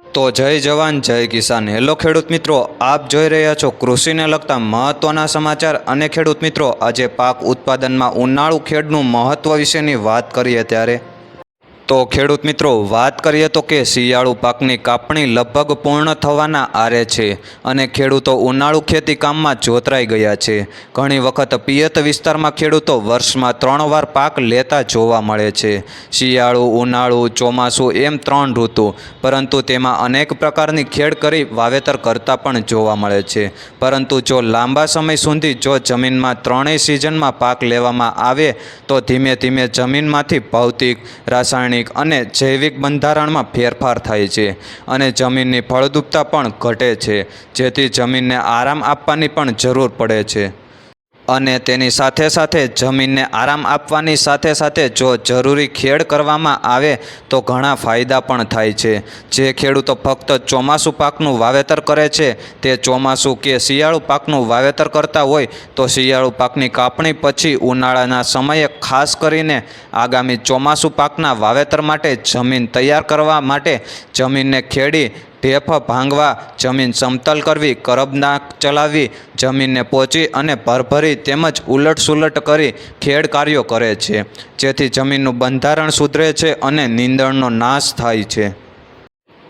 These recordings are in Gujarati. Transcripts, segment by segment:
તો જય જવાન જય કિસાન। હેલો ખેડૂત મિત્રો, આપ જોઈ રહ્યા છો કૃષિને લગતા મહત્વના સમાચાર। અને ખેડૂત મિત્રો, આજે પાક ઉત્પાદનમાં ઉનાળુ ખેડનું મહત્વ વિશેની વાત કરીએ ત્યારે તો ખેડૂત મિત્રો, વાત કરીએ તો કે શિયાળુ પાકની કાપણી લગભગ પૂર્ણ થવાના આરે છે અને ખેડૂતો ઉનાળુ ખેતી કામમાં જોતરાઈ ગયા છે। ઘણી વખત પિયત વિસ્તારમાં ખેડૂતો વર્ષમાં 3 વાર પાક લેતા જોવા મળે છે। શિયાળુ, ઉનાળુ, ચોમાસું એમ 3 ઋતુ, પરંતુ તેમાં અનેક પ્રકારની ખેડ કરી વાવેતર કરતા પણ જોવા મળે છે। પરંતુ જો લાંબા સમય સુધી જો જમીનમાં ત્રણેય સિઝનમાં પાક લેવામાં આવે તો ધીમે ધીમે જમીનમાંથી ભૌતિક, રાસાયણિક અને જૈવિક બંધારણમાં ફેરફાર થાય છે અને જમીનની ફળદ્રુપતા પણ ઘટે છે, જેથી જમીનને આરામ આપવાની પણ જરૂર પડે છે। અને તેની સાથે સાથે જમીનને આરામ આપવાની સાથે સાથે જો જરૂરી ખેડ કરવામાં આવે તો ઘણા ફાયદા પણ થાય છે। જે ખેડૂતો ફક્ત ચોમાસું પાકનું વાવેતર કરે છે તે ચોમાસું કે શિયાળુ પાકનું વાવેતર કરતા હોય તો શિયાળુ પાકની કાપણી પછી ઉનાળાના સમયે ખાસ કરીને આગામી ચોમાસું પાકના વાવેતર માટે જમીન તૈયાર કરવા માટે જમીનને ખેડી, ઢેફ ભાંગવા, જમીન સમતલ કરવી, કરબનાક ચલાવવી, જમીનને પોચી અને ભરભરી તેમજ ઉલટસુલટ કરી ખેડ કાર્યો કરે છે, જેથી જમીનનું બંધારણ સુધરે છે અને નીંદણનો નાશ થાય છે।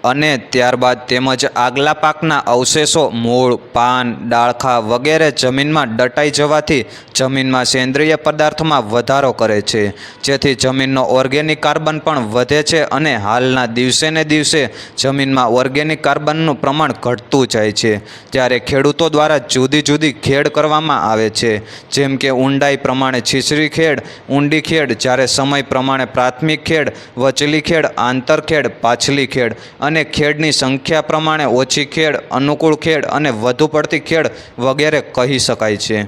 અને ત્યારબાદ તેમજ આગલા પાકના અવશેષો મૂળ, પાન, ડાળખા વગેરે જમીનમાં દટાઈ જવાથી જમીનમાં સેન્દ્રિય પદાર્થમાં વધારો કરે છે, જેથી જમીનનો ઓર્ગેનિક કાર્બન પણ વધે છે અને હાલના દિવસે ને દિવસે જમીનમાં ઓર્ગેનિક કાર્બનનું પ્રમાણ ઘટતું જાય છે। ત્યારે ખેડૂતો દ્વારા જુદી જુદી ખેડ કરવામાં આવે છે, જેમ કે ઊંડાઈ પ્રમાણે છીછરી ખેડ, ઊંડી ખેડ, જ્યારે સમય પ્રમાણે પ્રાથમિક ખેડ, વચલી ખેડ, આંતરખેડ, પાછલી ખેડ અને ખેડની સંખ્યા પ્રમાણે ઓછી ખેડ, અનુકૂળ ખેડ અને વધુ પડતી ખેડ વગેરે કહી શકાય છે।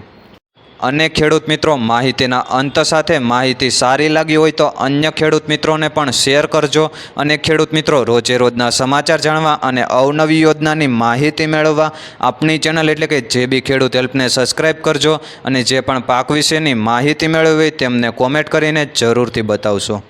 અને ખેડૂત મિત્રો, માહિતીના અંત સાથે માહિતી સારી લાગી હોય તો અન્ય ખેડૂત મિત્રોને પણ શેર કરજો। અને ખેડૂત મિત્રો, રોજે રોજના સમાચાર જાણવા અને અવનવી યોજનાની માહિતી મેળવવા આપણી ચેનલ એટલે કે JB ખેડૂત હેલ્પને સબસ્ક્રાઈબ કરજો। અને જે પણ પાક વિશેની માહિતી મેળવવી હોય તેમને કોમેન્ટ કરીને જરૂરથી બતાવશો।